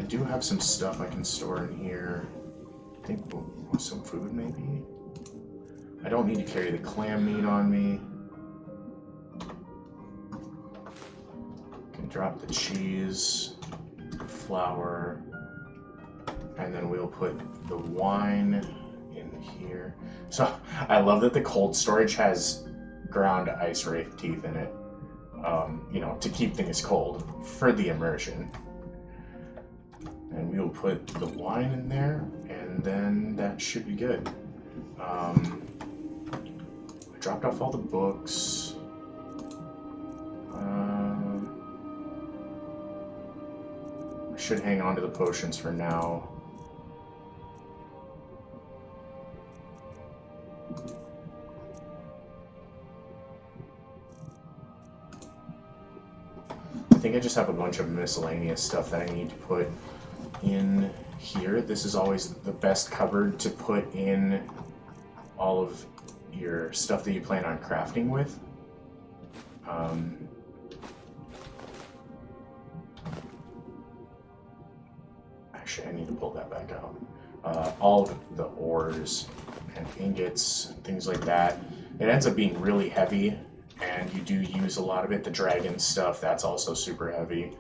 do have some stuff I can store in here. I think some food maybe. I don't need to carry the clam meat on me. Can drop the cheese, flour, and then we'll put the wine in here. So I love that the cold storage has ground ice wraith teeth in it. You know, to keep things cold for the immersion. And we'll put the wine in there, and then that should be good. I dropped off all the books. I should hang on to the potions for now. I think I just have a bunch of miscellaneous stuff that I need to put in here. This is always the best cupboard to put in all of your stuff that you plan on crafting with. Actually, I need to pull that back out. All of the ores and ingots, things like that. It ends up being really heavy, and you do use a lot of it. The dragon stuff, that's also super heavy.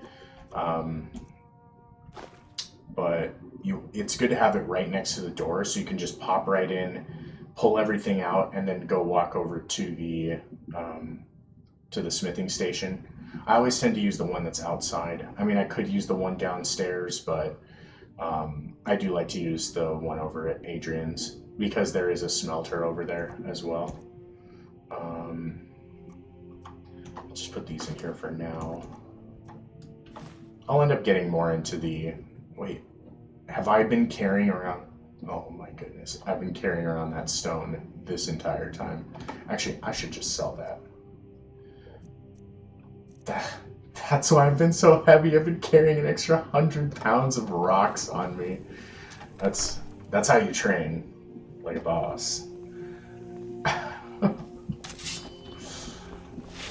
But it's good to have it right next to the door, so you can just pop right in, pull everything out, and then go walk over to the smithing station. I always tend to use the one that's outside. I mean, I could use the one downstairs, but I do like to use the one over at Adrian's because there is a smelter over there as well. I'll just put these in here for now. I'll end up getting more into the... Wait, have I been carrying around... Oh my goodness, I've been carrying around that stone this entire time. Actually, I should just sell that. That's why I've been so heavy. I've been carrying an extra 100 pounds of rocks on me. That's how you train like a boss.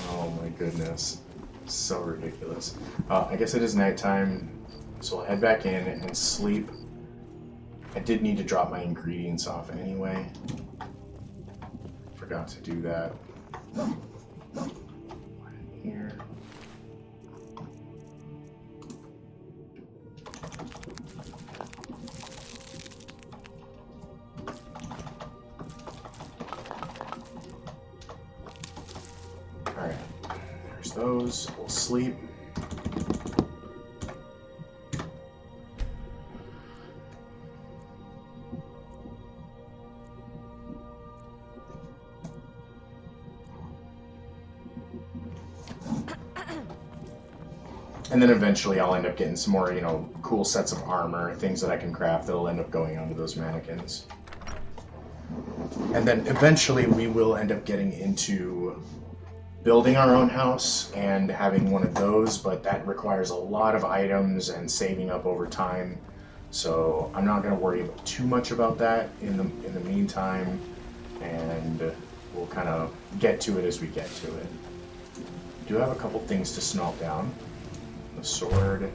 Oh my goodness, so ridiculous. I guess it is nighttime, so I'll head back in and sleep. I did need to drop my ingredients off anyway. Forgot to do that. Here. Alright, there's those. We'll sleep. And then eventually I'll end up getting some more, you know, cool sets of armor, things that I can craft that'll end up going onto those mannequins. And then eventually we will end up getting into building our own house and having one of those, but that requires a lot of items and saving up over time. So I'm not going to worry too much about that in the meantime, and we'll kind of get to it as we get to it. I do have a couple things to smelt down. The sword,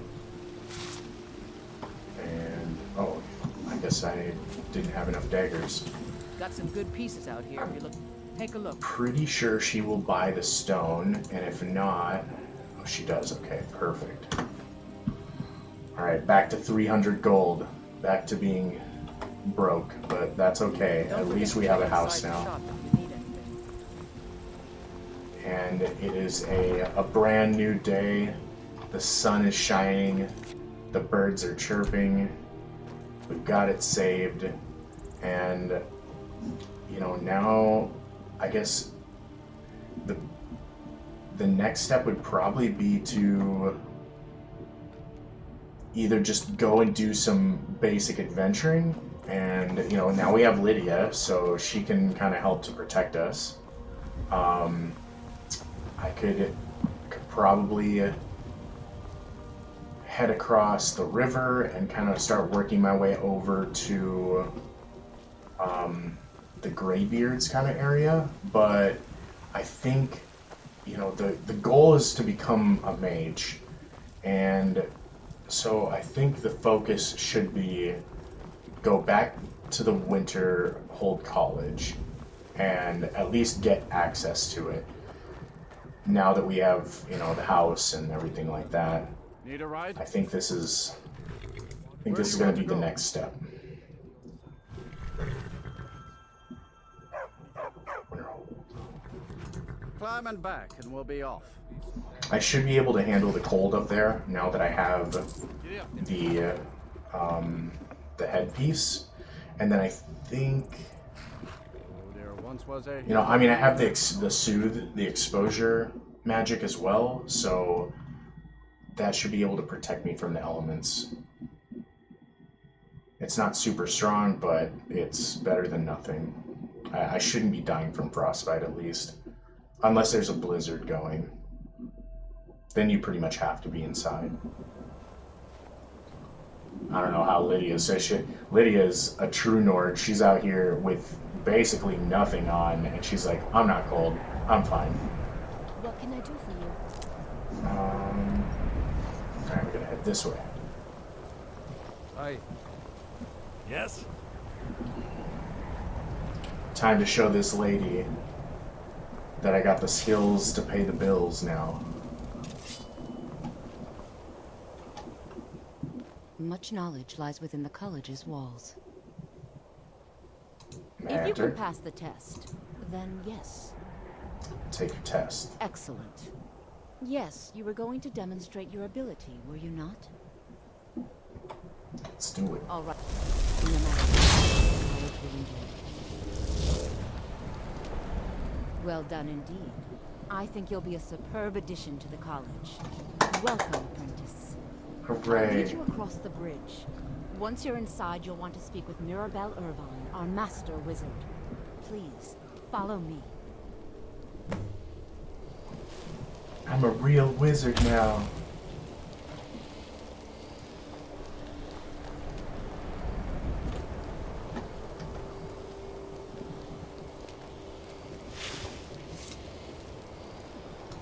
and oh, I guess I didn't have enough daggers. Got some good pieces out here. If you look, take a look. Pretty sure she will buy the stone, and if not, oh, she does. Okay, perfect. All right, back to 300 gold. Back to being broke, but that's okay. At least we have a house now. And it is a brand new day. The sun is shining, the birds are chirping, we've got it saved, and, you know, now, I guess, the next step would probably be to either just go and do some basic adventuring, and, you know, now we have Lydia, so she can kind of help to protect us. I could probably head across the river and kind of start working my way over to the Greybeards kind of area, but I think, you know, the goal is to become a mage, and So I think the focus should be go back to the Winterhold College and at least get access to it. Now that we have, you know, the house and everything like that, Need a ride? I think this is going to be the next step. Climb and back, and we'll be off. I should be able to handle the cold up there now that I have the headpiece, and then I think, There once was a you know, I mean, I have the soothe, the exposure magic as well, so that should be able to protect me from the elements. It's not super strong, but it's better than nothing. I shouldn't be dying from frostbite at least, unless there's a blizzard going. Then you pretty much have to be inside. I don't know how Lydia says Lydia's a true Nord. She's out here with basically nothing on, and she's like, I'm not cold. I'm fine. What can I do for you? Alright, we're gonna head this way. Hi. Yes? Time to show this lady that I got the skills to pay the bills now. Much knowledge lies within the college's walls. May I If you can enter? pass the test, then yes. Take your test. Excellent. Yes, you were going to demonstrate your ability, were you not? Let's do it. All right. No matter what, the college will endure. Well done indeed. I think you'll be a superb addition to the college. Welcome, apprentice. I'll lead Hooray. you across the bridge. Once you're inside, you'll want to speak with Mirabelle Irvine, our master wizard. Please, follow me. I'm a real wizard now.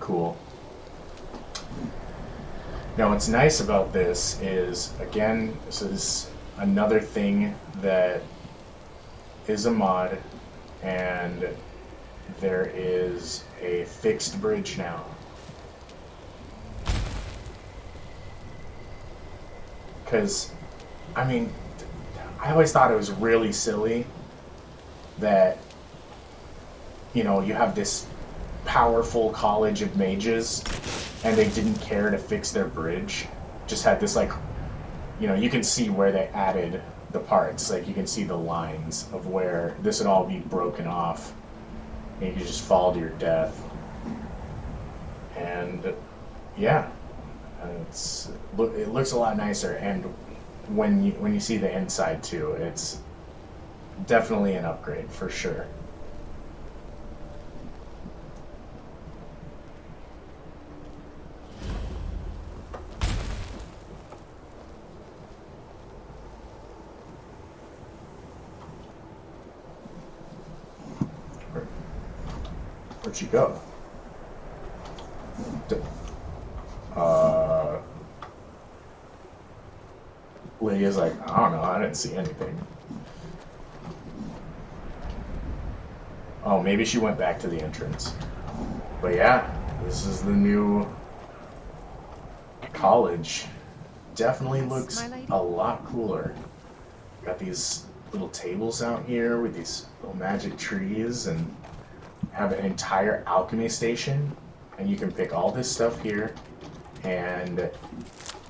Cool. Now what's nice about this is, again, this is another thing that is a mod, and there is a fixed bridge now. Because, I mean, I always thought it was really silly that, you know, you have this powerful college of mages and they didn't care to fix their bridge. Just had this, like, you know, you can see where they added the parts. Like, you can see the lines of where this would all be broken off and you could just fall to your death. And, yeah. It looks a lot nicer, and when you see the inside too, it's definitely an upgrade for sure. Where'd you go? Lydia's like, I don't know, I didn't see anything. Oh, maybe she went back to the entrance. But yeah, this is the new college. Definitely looks a lot cooler. Got these little tables out here with these little magic trees, and have an entire alchemy station, and you can pick all this stuff here, and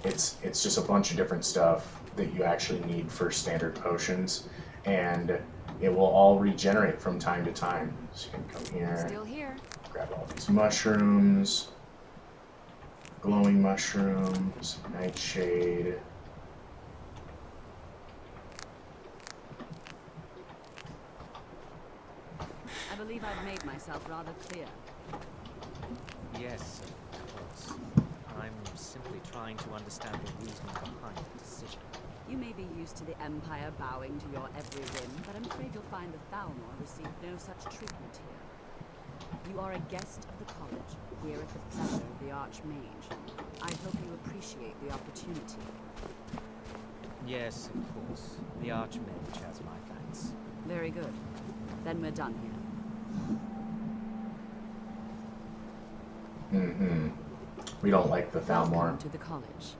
it's just a bunch of different stuff that you actually need for standard potions, and it will all regenerate from time to time. So you can come here, Still here. grab all these mushrooms, glowing mushrooms, nightshade. I believe I've made myself rather clear. Yes, of course. I'm simply trying to understand the reasoning behind the decision. You may be used to the Empire bowing to your every whim, but I'm afraid you'll find the Thalmor received no such treatment here. You are a guest of the college, here at the pleasure of the Archmage. I hope you appreciate appreciate the opportunity. Yes, of course. The Archmage has my thanks. Very good. Then we're done here. Mm-hmm. We don't like the Thalmor. Welcome to the college.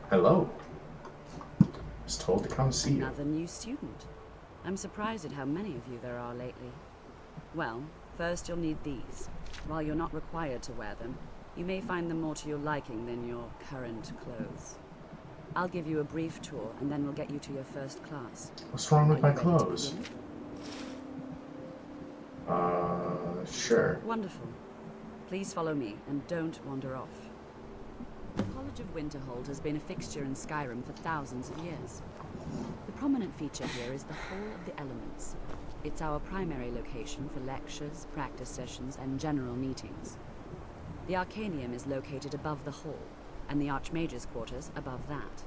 Hello. Was told to come see you. Another new student. I'm surprised at how many of you there are lately. Well, first you'll need these. While you're not required to wear them, you may find them more to your liking than your current clothes. I'll give you a brief tour, and then we'll get you to your first class. What's wrong with Are my you ready to clothes? begin? Sure. Wonderful. Please follow me, and don't wander off. The College of Winterhold has been a fixture in Skyrim for thousands of years. The prominent feature here is the Hall of the Elements. It's our primary location for lectures, practice sessions, and general meetings. The Arcanium is located above the hall, and the Archmage's quarters above that.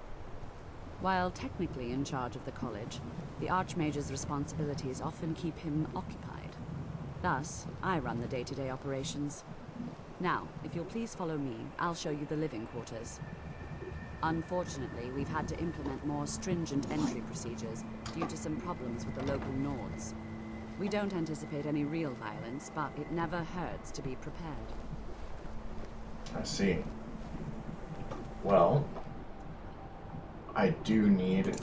While technically in charge of the college, the Archmage's responsibilities often keep him occupied. Thus, I run the day-to-day operations. Now, if you'll please follow me, I'll show you the living quarters. Unfortunately, we've had to implement more stringent entry procedures due to some problems with the local Nords. We don't anticipate any real violence, but it never hurts to be prepared. I see. Well, I do need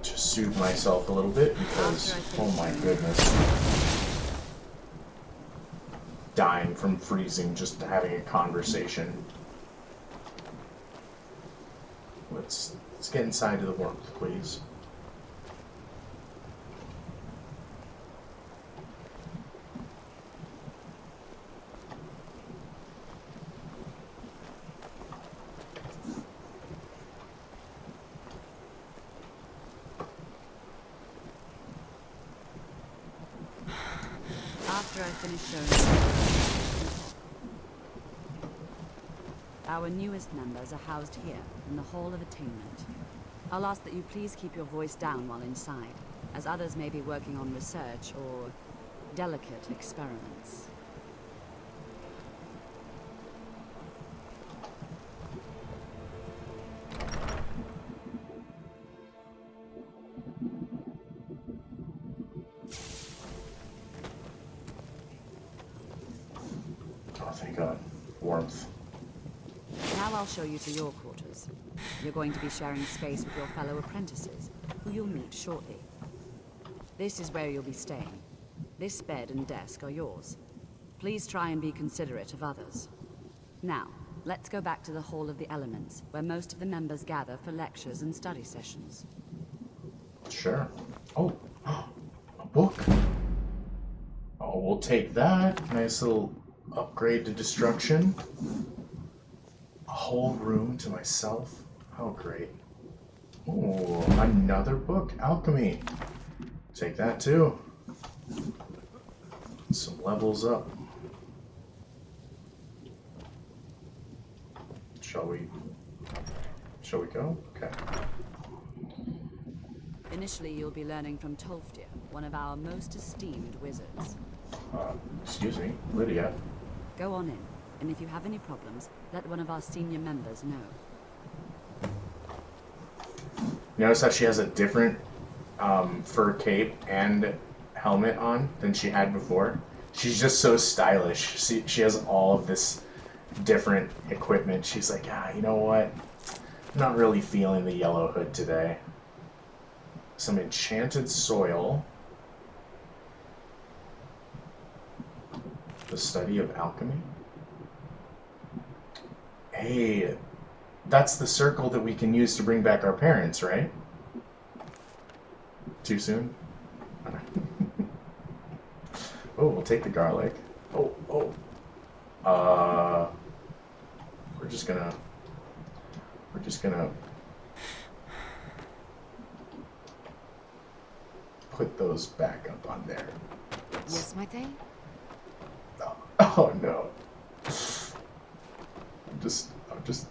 to soothe myself a little bit because, oh my goodness. Dying from freezing just having a conversation. Let's get inside to the warmth, please. After I finish showing you, our newest members are housed here, in the Hall of Attainment. I'll ask that you please keep your voice down while inside, as others may be working on research or delicate experiments. Oh, thank God. Warmth. Now I'll show you to your quarters. You're going to be sharing space with your fellow apprentices, who you'll meet shortly. This is where you'll be staying. This bed and desk are yours. Please try and be considerate of others. Now, let's go back to the Hall of the Elements, where most of the members gather for lectures and study sessions. Sure. Oh, a book. Oh, we'll take that. Nice little upgrade to destruction. A whole room to myself. How great. Oh, another book. Alchemy. Take that too. Some levels up. Shall we go? Okay. Initially, you'll be learning from Tolfdir, one of our most esteemed wizards. Excuse me, Lydia. Go on in, and if you have any problems, let one of our senior members know. Notice how she has a different fur cape and helmet on than she had before. She's just so stylish. She has all of this different equipment. She's like, you know what? I'm not really feeling the yellow hood today. Some enchanted soil. The study of alchemy. Hey, that's the circle that we can use to bring back our parents, right? Too soon? Oh, we'll take the garlic. Oh. We're just gonna put those back up on there. Yes, my thing? Oh no.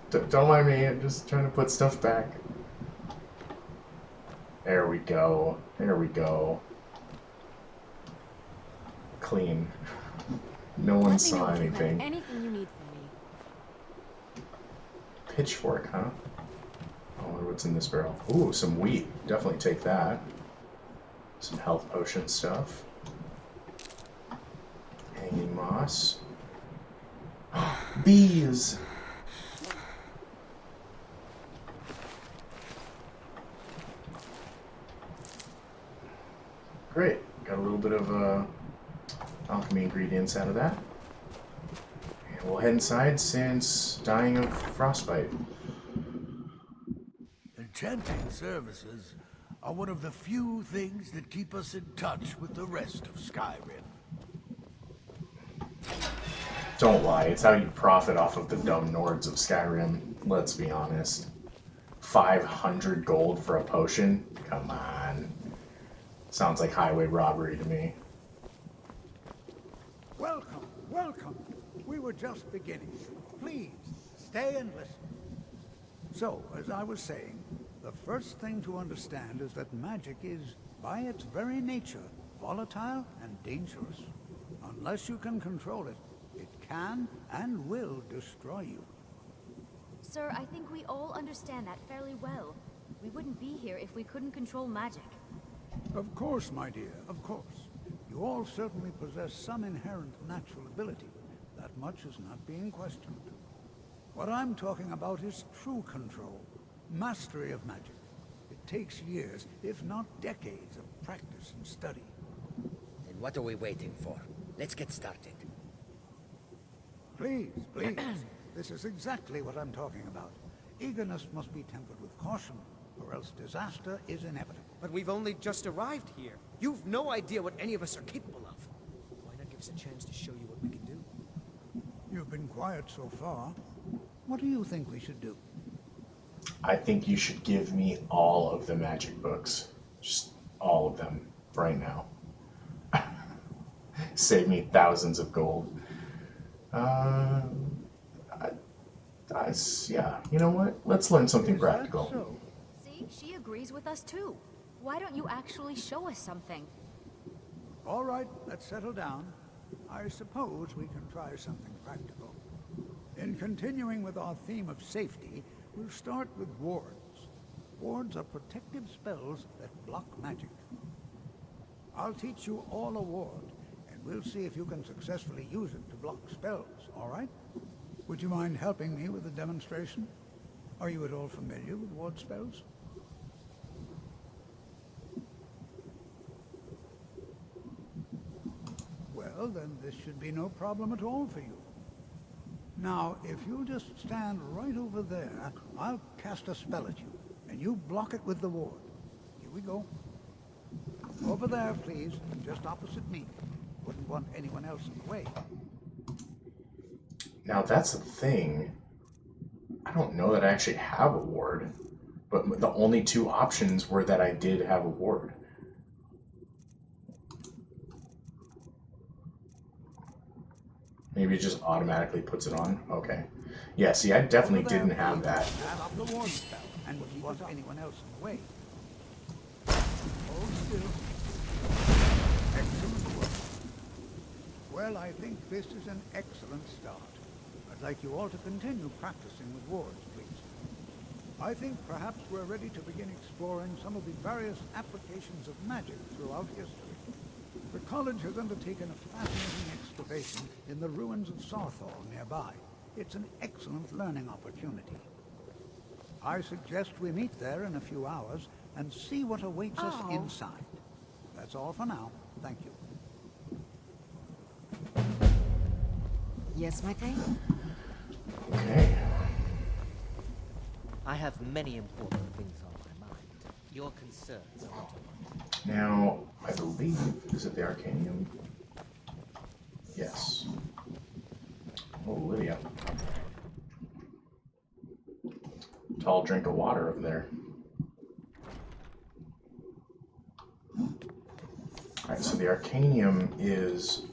Don't mind me. I'm just trying to put stuff back. There we go. Clean. No one saw anything. Anything you need from me. pitchfork, huh? I wonder what's in this barrel. Ooh, some wheat. Definitely take that. Some health potion stuff. Hanging moss. Bees! Great. Got a little bit of alchemy ingredients out of that. And we'll head inside since dying of frostbite. Enchanting services are one of the few things that keep us in touch with the rest of Skyrim. Don't lie, it's how you profit off of the dumb Nords of Skyrim. Let's be honest. 500 gold for a potion? Come on. Sounds like highway robbery to me. Welcome, welcome. We were just beginning. Please, stay and listen. So, as I was saying, the first thing to understand is that magic is, by its very nature, volatile and dangerous. Unless you can control it, it can and will destroy you. Sir, I think we all understand that fairly well. We wouldn't be here if we couldn't control magic. Of course, my dear, of course. You all certainly possess some inherent natural ability. That much is not being questioned. What I'm talking about is true control, mastery of magic. It takes years, if not decades, of practice and study. Then what are we waiting for? Let's get started. Please, please. This is exactly what I'm talking about. Eagerness must be tempered with caution, or else disaster is inevitable. But we've only just arrived here. You've no idea what any of us are capable of. Why not give us a chance to show you what we can do? You've been quiet so far. What do you think we should do? I think you should give me all of the magic books. Just all of them, right now. Save me thousands of gold. Yeah, you know what? Let's learn something Is that practical. so? See, she agrees with us too. Why don't you actually show us something? All right, let's settle down. I suppose we can try something practical. In continuing with our theme of safety, we'll start with wards. Wards are protective spells that block magic. I'll teach you all a ward, and we'll see if you can successfully use it to block spells, all right? Would you mind helping me with the demonstration? Are you at all familiar with ward spells? Well, then this should be no problem at all for you. Now, if you'll just stand right over there, I'll cast a spell at you, and you block it with the ward. Here we go. Over there, please, just opposite me. Wouldn't want anyone else in the way. Now that's the thing. I don't know that I actually have a ward, but the only two options were that I did have a ward. Maybe it just automatically puts it on. Okay. Yeah, see, I definitely didn't have that. Stand up the ward spell, and wouldn't want anyone else in the way. Hold still. Excellent work. Well, I think this is an excellent start. I'd like you all to continue practicing with wards, please. I think perhaps we're ready to begin exploring some of the various applications of magic throughout history. The college has undertaken a fascinating excavation in the ruins of Sarthal nearby. It's an excellent learning opportunity. I suggest we meet there in a few hours and see what awaits us inside. That's all for now. Thank you. Yes, my thing? Okay. I have many important things on my mind. Your concerns are not on Now, I believe, is it the Arcanium? Yes. Oh, Lydia. Tall drink of water over there. Alright, so the Arcanium is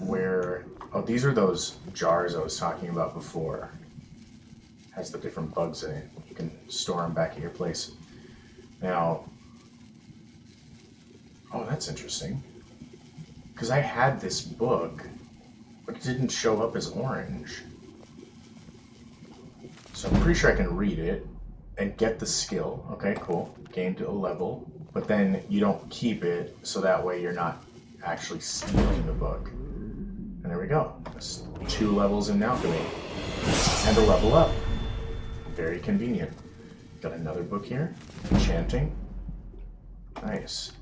where... Oh, these are those jars I was talking about before. Has the different bugs in it. You can store them back at your place. Now... Oh, that's interesting. Because I had this book, but it didn't show up as orange. So I'm pretty sure I can read it and get the skill. Okay, cool. Gained a level. But then you don't keep it, so that way you're not actually stealing the book. And there we go. That's 2 levels in alchemy. And a level up. Very convenient. Got another book here. Enchanting. Nice.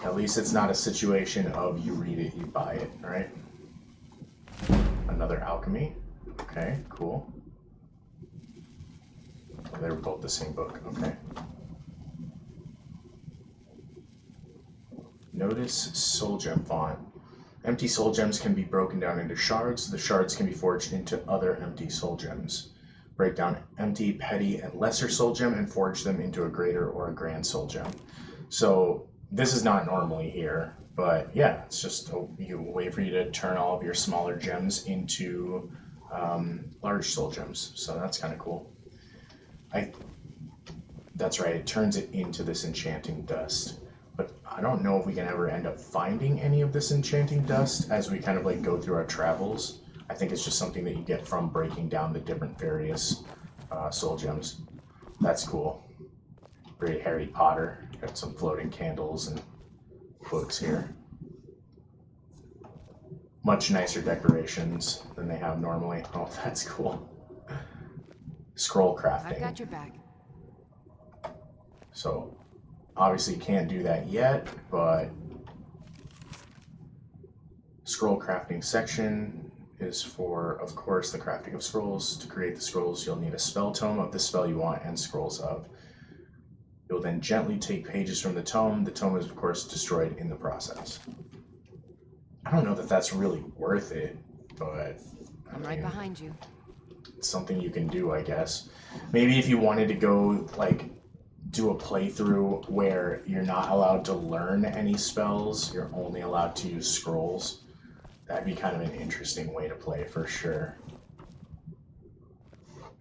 At least it's not a situation of you read it, you buy it, right? Another alchemy. Okay, cool. Oh, they were both the same book, okay. Notice soul gem font. Empty soul gems can be broken down into shards. The shards can be forged into other empty soul gems. Break down empty, petty, and lesser soul gem and forge them into a greater or a grand soul gem. So this is not normally here, but yeah, it's just a way for you to turn all of your smaller gems into large soul gems. So that's kind of cool. That's right, it turns it into this enchanting dust. But I don't know if we can ever end up finding any of this enchanting dust as we kind of like go through our travels. I think it's just something that you get from breaking down the different various soul gems. That's cool. Very Harry Potter. Got some floating candles and books here. Much nicer decorations than they have normally. Oh, that's cool. Scroll crafting. I've got your back. So obviously you can't do that yet, but scroll crafting section is for, of course, the crafting of scrolls. To create the scrolls, you'll need a spell tome of the spell you want and scrolls of. You'll then gently take pages from the tome. The tome is, of course, destroyed in the process. I don't know that that's really worth it, but I'm right behind you. It's something you can do, I guess. Maybe if you wanted to go, like, do a playthrough where you're not allowed to learn any spells, you're only allowed to use scrolls, that'd be kind of an interesting way to play for sure.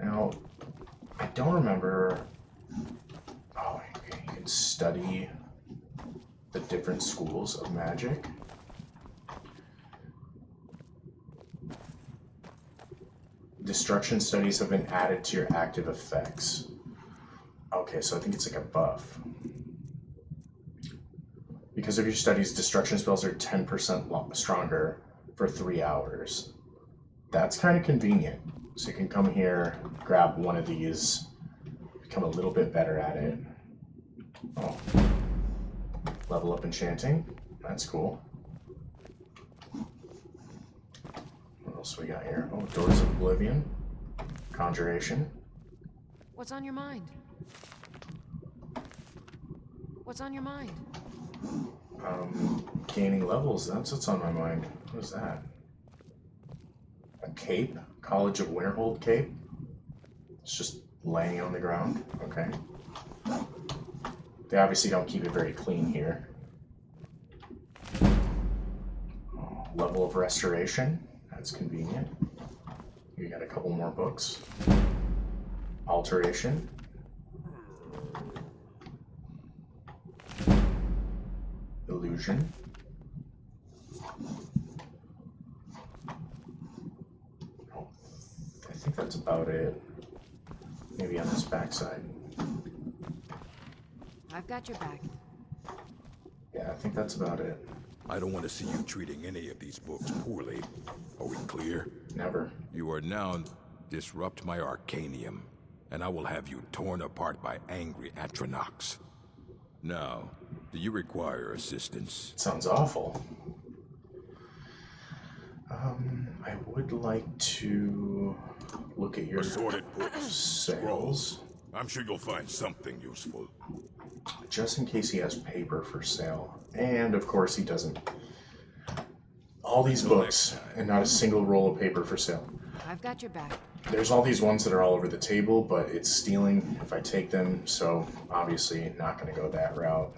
Now, I don't remember... Oh, okay, you can study the different schools of magic. Destruction studies have been added to your active effects. Okay, so I think it's like a buff. Because of your studies, destruction spells are 10% stronger for 3 hours. That's kind of convenient. So you can come here, grab one of these, become a little bit better at it. Oh. Level up enchanting. That's cool. What else we got here? Oh, Doors of Oblivion. Conjuration. What's on your mind? What's on your mind? Gaining levels, that's what's on my mind. What is that? A cape? College of Winterhold cape? It's just laying on the ground. Okay. They obviously don't keep it very clean here. Oh, level of restoration. That's convenient. We got a couple more books. Alteration. Illusion. Oh, I think that's about it. Maybe on this backside. I've got your back. Yeah, I think that's about it. I don't want to see you treating any of these books poorly. Are we clear? Never. You are now disrupt my arcanium, and I will have you torn apart by angry Atronachs. Now, do you require assistance? Sounds awful. I would like to look at your Assorted books, sales. I'm sure you'll find something useful. Just in case he has paper for sale. And of course he doesn't. All these books and not a single roll of paper for sale. I've got your back. There's all these ones that are all over the table, but it's stealing if I take them, so obviously not going to go that route.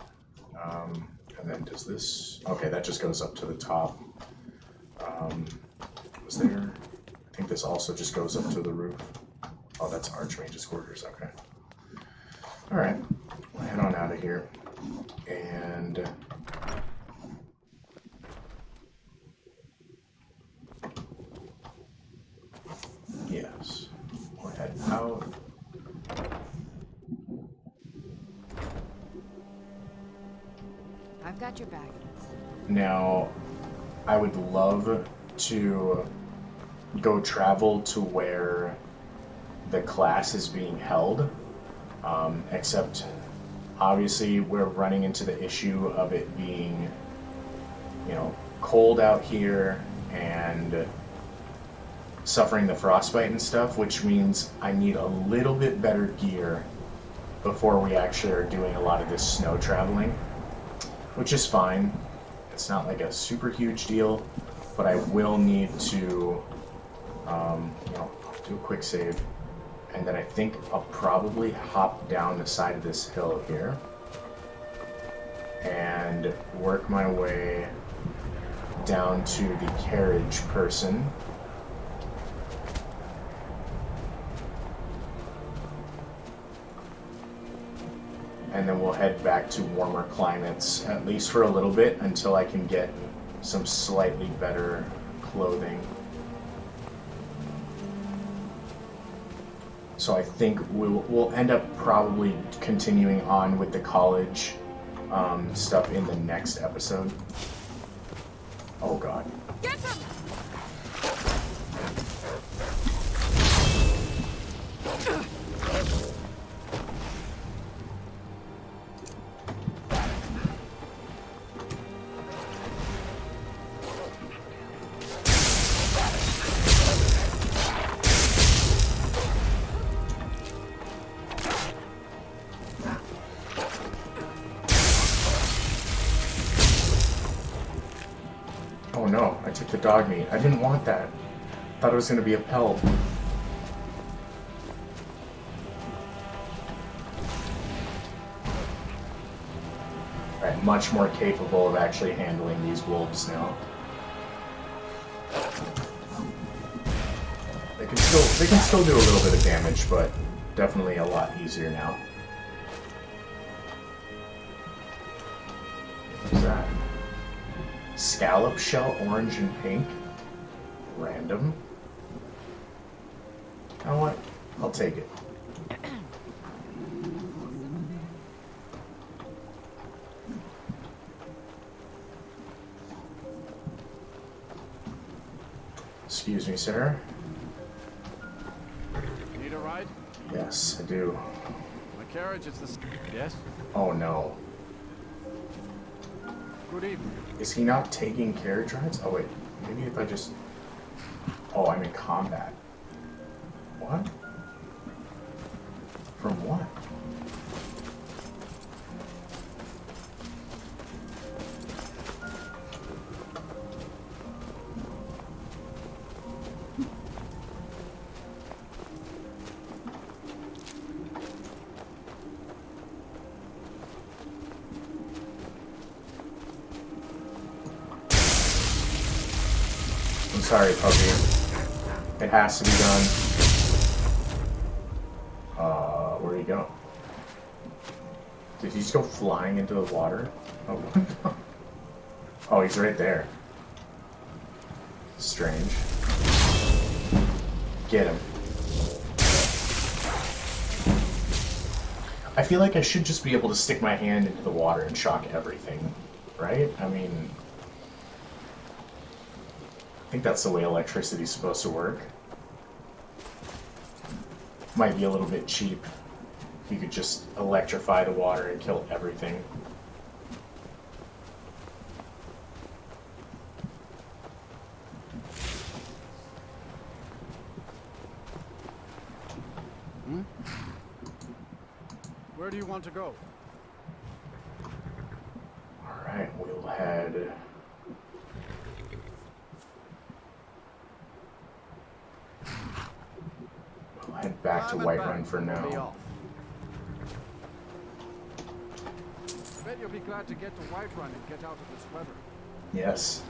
And then does this... Okay, that just goes up to the top. Was there... I think this also just goes up to the roof. Oh, that's Archmage's quarters, okay. Alright, we'll head on out of here. And... Got your back. Now, I would love to go travel to where the class is being held, except obviously we're running into the issue of it being, you know, cold out here and suffering the frostbite and stuff, which means I need a little bit better gear before we actually are doing a lot of this snow traveling, which is fine. It's not like a super huge deal, but I will need to, you know, do a quick save, and then I think I'll probably hop down the side of this hill here and work my way down to the carriage person. And then we'll head back to warmer climates, at least for a little bit, until I can get some slightly better clothing. So I think we'll end up probably continuing on with the college stuff in the next episode. Oh god. Get him! Oh no, I took the dog meat. I didn't want that. Thought it was going to be a pelt. Alright, much more capable of actually handling these wolves now. They can still do a little bit of damage, but definitely a lot easier now. What's that? Scallop shell, orange and pink. Random. You know what? I'll take it. Excuse me, sir. Need a ride? Yes, I do. My carriage is the... Yes? Oh no. Good evening. Is he not taking carriage rides? Oh wait, maybe if I just... Oh, I'm in combat. What? From what? I'm sorry, puppy. It has to be done. Where'd he go? Did he just go flying into the water? Oh, oh, he's right there. Strange. Get him. I feel like I should just be able to stick my hand into the water and shock everything, right? I mean... I think that's the way electricity's supposed to work. Might be a little bit cheap. You could just electrify the water and kill everything. Where do you want to go? Alright, we'll head... Head back to Whiterun for now. I bet you'll be glad to get to Whiterun and get out of this weather. Yes.